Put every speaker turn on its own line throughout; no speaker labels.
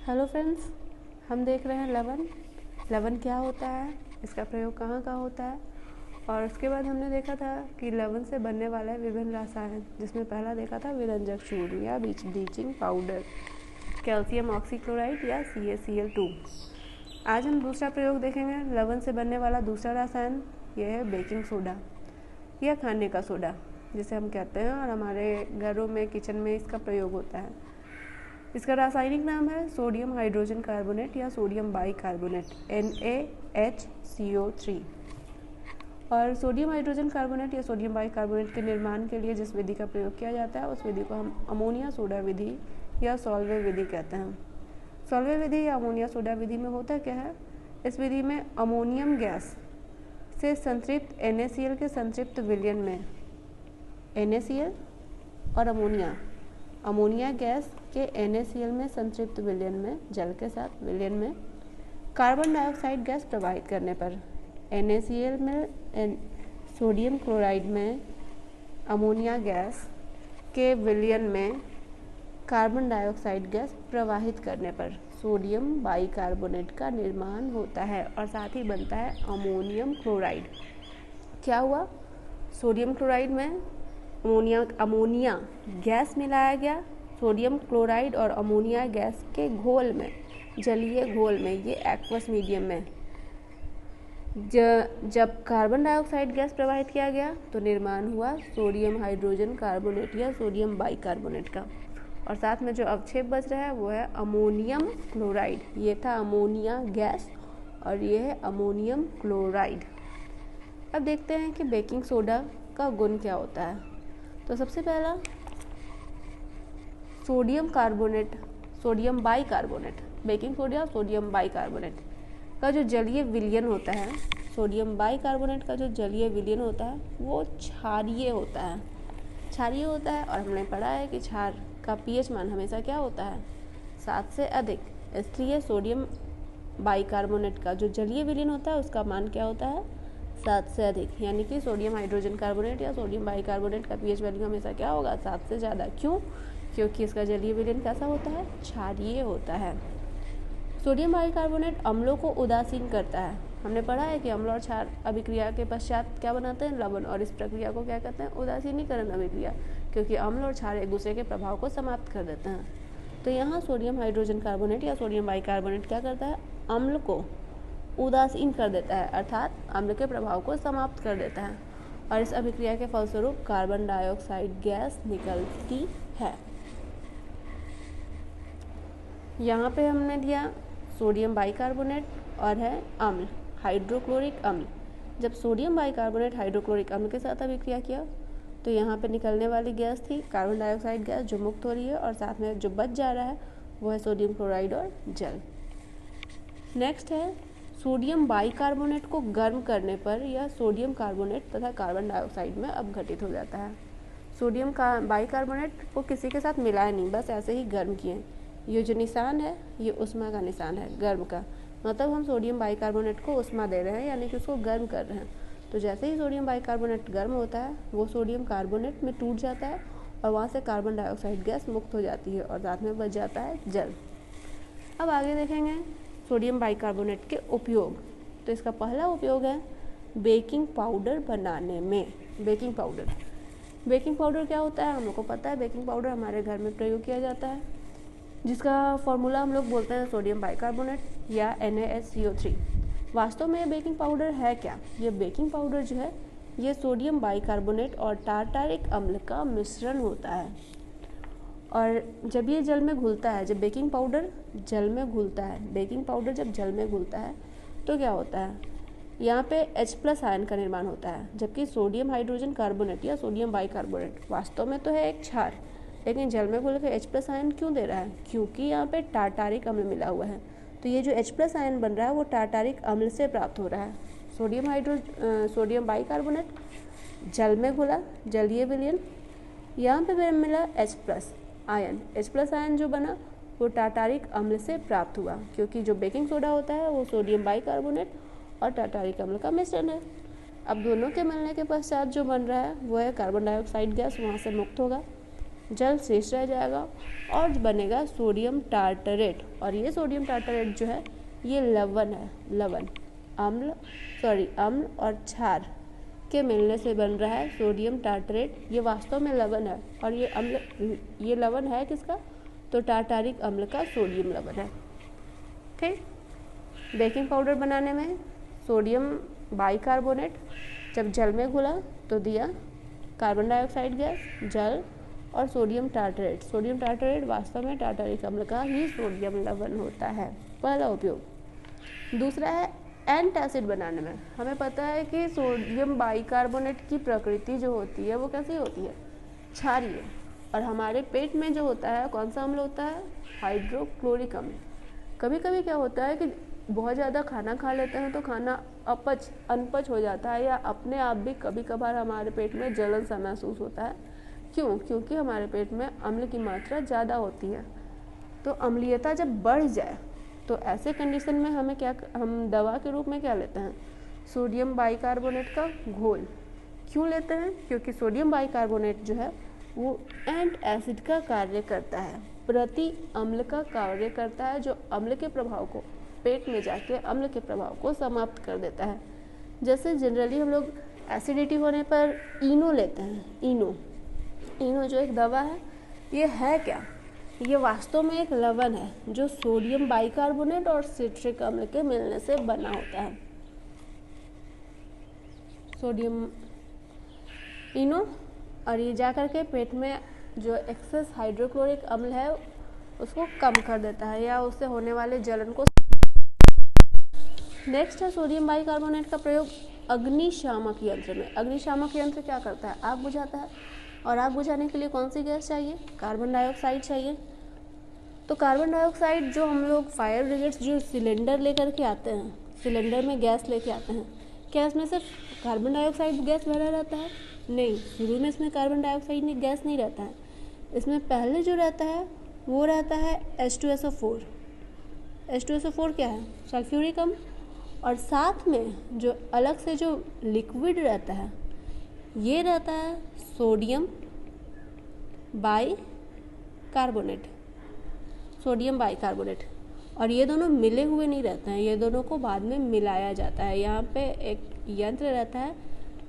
Hello friends, हम देख रहे हैं लवण। लवण क्या होता है, इसका प्रयोग कहाँ कहाँ होता है, और उसके बाद हमने देखा था कि लवण से बनने वाले विभिन्न रसायन, जिसमें पहला देखा था विरंजक चूर्ण या ब्लीचिंग पाउडर, कैल्शियम ऑक्सीक्लोराइड या CaCl2। आज हम दूसरा प्रयोग देखेंगे। लवण से बनने वाला दूसरा रसायन यह है बेकिंग सोडा या खाने का सोडा जिसे हम कहते हैं, और हमारे घरों में किचन में इसका प्रयोग होता है। इसका रासायनिक नाम है सोडियम हाइड्रोजन कार्बोनेट या सोडियम बाइकार्बोनेट NaHCO3। और सोडियम हाइड्रोजन कार्बोनेट या सोडियम बाइकार्बोनेट के निर्माण के लिए जिस विधि का प्रयोग किया जाता है उस विधि को हम अमोनिया सोडा विधि या सॉल्वे विधि कहते हैं। सॉल्वे विधि या अमोनिया सोडा विधि में होता क्या है, इस विधि में अमोनियम गैस से संतृप्त NaCl के संतृप्त विलयन में NaCl और अमोनिया गैस के NaCl में संतृप्त विलयन में जल के साथ विलयन में कार्बन डाइऑक्साइड गैस प्रवाहित करने पर NaCl में सोडियम क्लोराइड में अमोनिया गैस के विलयन में कार्बन डाइऑक्साइड गैस प्रवाहित करने पर सोडियम बाइकार्बोनेट का निर्माण होता है और साथ ही बनता है अमोनियम क्लोराइड। क्या हुआ, सोडियम क्लोराइड में अमोनिया गैस मिलाया गया, सोडियम क्लोराइड और अमोनिया गैस के घोल में, जलीय घोल में, ये एक्वस मीडियम में जब कार्बन डाइऑक्साइड गैस प्रवाहित किया गया तो निर्माण हुआ सोडियम हाइड्रोजन कार्बोनेट या सोडियम बाइकार्बोनेट का। और साथ में जो अवक्षेप बच रहा है वो है अमोनियम क्लोराइड। ये था अमोनिया गैस और ये है अमोनियम क्लोराइड। अब देखते हैं कि बेकिंग सोडा का गुण क्या होता है। तो सबसे पहला sodium bicarbonate, baking soda sodium bicarbonate का जो जलीय विलयन होता है, सोडियम बाइकार्बोनेट का जो जलीय विलयन होता है वो क्षारीय होता है। और हमने पढ़ा है कि क्षार का pH मान हमेशा क्या होता है, 7 से अधिक। इसलिए सोडियम बाइकार्बोनेट का जो जलीय विलयन होता है उसका मान क्या होता है, 7 से अधिक। यानी कि सोडियम हाइड्रोजन कार्बोनेट या सोडियम बाइकार्बोनेट का pH वैल्यू हमेशा क्या होगा, 7 से ज़्यादा। क्यों? क्योंकि इसका जलीय विलयन कैसा होता है, क्षारीय होता है। सोडियम बाइकार्बोनेट अम्लों को उदासीन करता है। हमने पढ़ा है कि अम्ल और क्षार अभिक्रिया के पश्चात क्या बनाते हैं, लवण, और इस प्रक्रिया को क्या कहते हैं, उदासीनीकरण अभिक्रिया, क्योंकि अम्ल और क्षार एक दूसरे के प्रभाव को समाप्त कर देते हैं। तो यहाँ सोडियम हाइड्रोजन कार्बोनेट या सोडियम बाइकार्बोनेट क्या करता है, अम्ल को उदासीन कर देता है, अर्थात अम्ल के प्रभाव को समाप्त कर देता है। और इस अभिक्रिया के फलस्वरूप कार्बन डाइऑक्साइड गैस निकलती है। यहाँ पे हमने दिया सोडियम बाइकार्बोनेट और है अम्ल, हाइड्रोक्लोरिक अम्ल। जब सोडियम बाइकार्बोनेट हाइड्रोक्लोरिक अम्ल के साथ अभिक्रिया किया तो यहाँ पे निकलने वाली गैस थी कार्बन डाइऑक्साइड गैस, जो मुक्त हो रही है, और साथ में जो बच जा रहा है वो है सोडियम क्लोराइड और जल। नेक्स्ट है सोडियम बाइकार्बोनेट को गर्म करने पर यह सोडियम कार्बोनेट तथा कार्बन डाइऑक्साइड में अपघटित हो जाता है। सोडियम का बाइकार्बोनेट को किसी के साथ मिलाया नहीं, बस ऐसे ही गर्म किए। ये जो निशान है ये उष्मा का निशान है, गर्म का, मतलब हम सोडियम बाइकार्बोनेट को उष्मा दे रहे हैं, यानी कि उसको गर्म कर रहे हैं। तो जैसे ही सोडियम बाइकार्बोनेट गर्म होता है वो सोडियम कार्बोनेट में टूट जाता है और वहाँ से कार्बन डाइऑक्साइड गैस मुक्त हो जाती है और साथ में बच जाता है जल। अब आगे देखेंगे सोडियम बाइकार्बोनेट के उपयोग। तो इसका पहला उपयोग है बेकिंग पाउडर बनाने में। बेकिंग पाउडर क्या होता है, हम लोग को पता है। बेकिंग पाउडर हमारे घर में प्रयोग किया जाता है, जिसका फॉर्मूला हम लोग बोलते हैं सोडियम बाइकार्बोनेट या NaHCO3। वास्तव में ये बेकिंग पाउडर है क्या, ये बेकिंग पाउडर जो है ये सोडियम बाइकार्बोनेट और टार्टारिक अम्ल का मिश्रण होता है। और जब ये जल में घुलता है, जब बेकिंग पाउडर जल में घुलता है तो क्या होता है, यहाँ पे H+ आयन का निर्माण होता है, जबकि सोडियम हाइड्रोजन कार्बोनेट या सोडियम बाइकार्बोनेट वास्तव में तो है एक क्षार, लेकिन जल में घुल के H+ आयन क्यों दे रहा है, क्योंकि यहाँ पे टार्टारिक अम्ल मिला हुआ है। तो ये जो H+ आयन बन रहा है वो टार्टारिक अम्ल से प्राप्त हो रहा है। सोडियम बाइकार्बोनेट जल में घुला, जलीय विलयन, यहाँ पे मिला H+ आयन। H+ आयन जो बना वो टार्टारिक अम्ल से प्राप्त हुआ, क्योंकि जो बेकिंग सोडा होता है वो सोडियम बाइकार्बोनेट और टार्टारिक अम्ल का मिश्रण है। अब दोनों के मिलने के पश्चात जो बन रहा है वो है कार्बन डाइऑक्साइड गैस, वहाँ से मुक्त होगा, जल शेष रह जाएगा और बनेगा सोडियम टार्टरेट। और ये सोडियम टार्टरेट जो है ये लवण है, लवण अम्ल और क्षार के मिलने से बन रहा है सोडियम टार्टरेट। ये वास्तव में लवण है और ये लवण है किसका, तो टार्टारिक अम्ल का सोडियम लवण है। ठीक, बेकिंग पाउडर बनाने में सोडियम बाइकार्बोनेट जब जल में घुला तो दिया कार्बन डाइऑक्साइड गैस, जल और सोडियम टार्टरेट। सोडियम टार्टरेट वास्तव में टार्टारिक अम्ल का ही सोडियम लवण होता है, पहला उपयोग। दूसरा है एंटासिड बनाने में। हमें पता है कि सोडियम बाइकार्बोनेट की प्रकृति जो होती है वो कैसी होती है, क्षारीय। और हमारे पेट में जो होता है कौन सा अम्ल होता है, हाइड्रोक्लोरिक अम्ल। कभी कभी क्या होता है कि बहुत ज़्यादा खाना खा लेते हैं तो खाना अनपच हो जाता है, या अपने आप भी कभी कभार हमारे पेट में जलन सा महसूस होता है। क्यों? क्योंकि हमारे पेट में अम्ल की मात्रा ज़्यादा होती है। तो अम्लीयता जब बढ़ जाए तो ऐसे कंडीशन में हम दवा के रूप में क्या लेते हैं, सोडियम बाइकार्बोनेट का घोल। क्यों लेते हैं? क्योंकि सोडियम बाइकार्बोनेट जो है वो एंट एसिड का कार्य करता है, प्रति अम्ल का कार्य करता है, जो अम्ल के प्रभाव को पेट में जाके अम्ल के प्रभाव को समाप्त कर देता है। जैसे जनरली हम लोग एसिडिटी होने पर इनो लेते हैं, इनो जो एक दवा है, ये है क्या, ये वास्तव में एक लवण है जो सोडियम बाइकार्बोनेट और सिट्रिक अम्ल के मिलने से बना होता है। सोडियम इनो, और ये जाकर के पेट में जो एक्सेस हाइड्रोक्लोरिक अम्ल है उसको कम कर देता है या उससे होने वाले जलन को। नेक्स्ट है सोडियम बाइकार्बोनेट का प्रयोग अग्निशामक यंत्र में। अग्निशामक यंत्र क्या करता है, आग बुझाता है। और आग बुझाने के लिए कौन सी गैस चाहिए, कार्बन डाइऑक्साइड चाहिए। तो कार्बन डाइऑक्साइड जो हम लोग फायर ब्रिगेड्स जो सिलेंडर लेकर के आते हैं, सिलेंडर में गैस लेके आते हैं, क्या इसमें सिर्फ कार्बन डाइऑक्साइड गैस भरा रहता है? नहीं, शुरू में इसमें कार्बन डाइऑक्साइड गैस नहीं रहता है। इसमें पहले जो रहता है वो रहता है H2SO4। H2SO4 क्या है, सल्फ्यूरिक अम्ल। और साथ में जो अलग से जो लिक्विड रहता है ये रहता है सोडियम बाइकार्बोनेट, सोडियम बाइकार्बोनेट। और ये दोनों मिले हुए नहीं रहते हैं, ये दोनों को बाद में मिलाया जाता है। यहाँ पे एक यंत्र रहता है,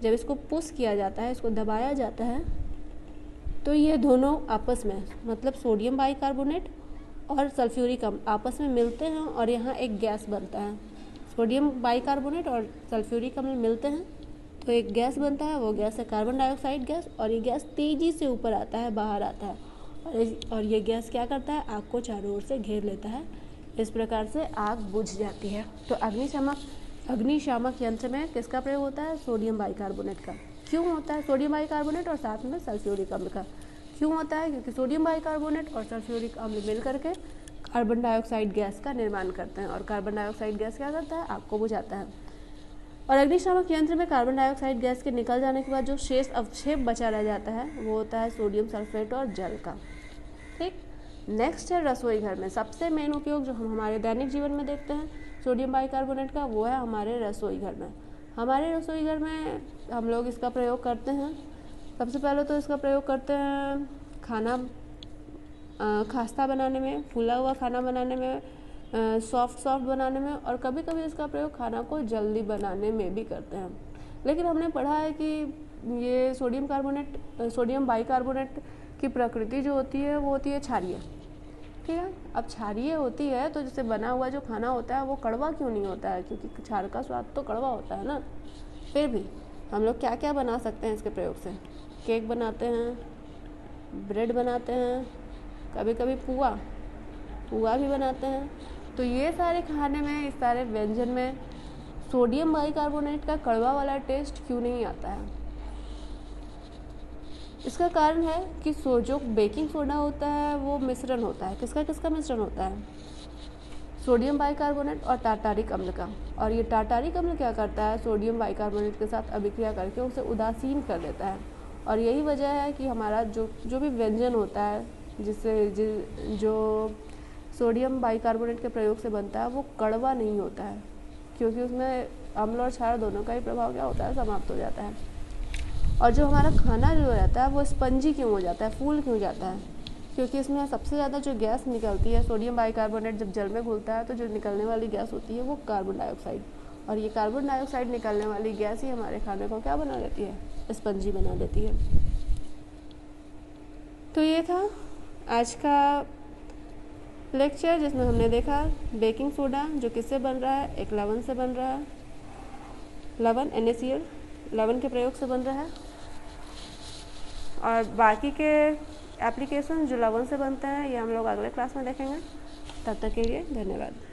जब इसको पुश किया जाता है, इसको दबाया जाता है, तो ये दोनों आपस में, मतलब सोडियम बाइकार्बोनेट और सल्फ्यूरिक अम्ल आपस में मिलते हैं और यहाँ एक गैस बनता है। सोडियम बाइकार्बोनेट और सल्फ्यूरिक अम्ल मिलते हैं तो एक गैस बनता है, वो गैस है कार्बन डाइऑक्साइड गैस। और ये गैस तेज़ी से ऊपर आता है, बाहर आता है, और ये गैस क्या करता है, आग को चारों ओर से घेर लेता है। इस प्रकार से आग बुझ जाती है। तो अग्निशामक यंत्र में किसका प्रयोग होता है, सोडियम बाइकार्बोनेट का। क्यों होता है सोडियम बाइकार्बोनेट और साथ में सल्फ्यूरिक अम्ल का? क्यों होता है, क्योंकि सोडियम बाइकार्बोनेट और सल्फ्यूरिक अम्ल मिल करके कार्बन डाइऑक्साइड गैस का निर्माण करते हैं, और कार्बन डाइऑक्साइड गैस क्या करता है, आग को बुझाता है। और अग्निशामक यंत्र में कार्बन डाइऑक्साइड गैस के निकल जाने के बाद जो शेष अवक्षेप बचा रह जाता है वो होता है सोडियम सल्फेट और जल का। ठीक, नेक्स्ट है रसोई घर में सबसे मेन उपयोग जो हम हमारे दैनिक जीवन में देखते हैं सोडियम बाइकार्बोनेट का, वो है हमारे रसोई घर में। हमारे रसोई घर में हम लोग इसका प्रयोग करते हैं। सबसे पहले तो इसका प्रयोग करते हैं खाना खास्ता बनाने में, फूला हुआ खाना बनाने में, सॉफ्ट बनाने में, और कभी कभी इसका प्रयोग खाना को जल्दी बनाने में भी करते हैं। लेकिन हमने पढ़ा है कि ये सोडियम बाइकार्बोनेट की प्रकृति जो होती है वो होती है क्षारीय। ठीक है, अब क्षारीय होती है तो जैसे बना हुआ जो खाना होता है वो कड़वा क्यों नहीं होता है, क्योंकि क्षार का स्वाद तो कड़वा होता है ना। फिर भी हम लोग क्या क्या बना सकते हैं इसके प्रयोग से, केक बनाते हैं, ब्रेड बनाते हैं, कभी कभी पुआ भी बनाते हैं। तो ये सारे खाने में, इस सारे व्यंजन में सोडियम बाइकार्बोनेट का कड़वा वाला टेस्ट क्यों नहीं आता है? इसका कारण है कि जो बेकिंग सोडा होता है वो मिश्रण होता है, किसका मिश्रण होता है, सोडियम बाइकार्बोनेट और टार्टारिक अम्ल का। और ये टार्टारिक अम्ल क्या करता है, सोडियम बाइकार्बोनेट के साथ अभिक्रिया करके उसे उदासीन कर देता है। और यही वजह है कि हमारा जो भी व्यंजन होता है जो सोडियम बाइकार्बोनेट के प्रयोग से बनता है वो कड़वा नहीं होता है, क्योंकि उसमें अम्ल और क्षार दोनों का ही प्रभाव क्या होता है, समाप्त हो जाता है। और जो हमारा खाना जो रहता है वो स्पंजी क्यों हो जाता है, फूल क्यों जाता है? क्योंकि इसमें सबसे ज़्यादा जो गैस निकलती है, सोडियम बाइकार्बोनेट जब जल में घुलता है तो जो निकलने वाली गैस होती है वो कार्बन डाइऑक्साइड, और ये कार्बन डाइऑक्साइड निकलने वाली गैस ही हमारे खाने को क्या बना देती है, स्पंजी बना देती है। तो ये था आज का लेक्चर जिसमें हमने देखा बेकिंग सोडा जो किससे बन रहा है, एक लवण से बन रहा है, लवण NaCl लवण के प्रयोग से बन रहा है, और बाकी के एप्लीकेशन जो लवण से बनते हैं ये हम लोग अगले क्लास में देखेंगे। तब तक के लिए धन्यवाद।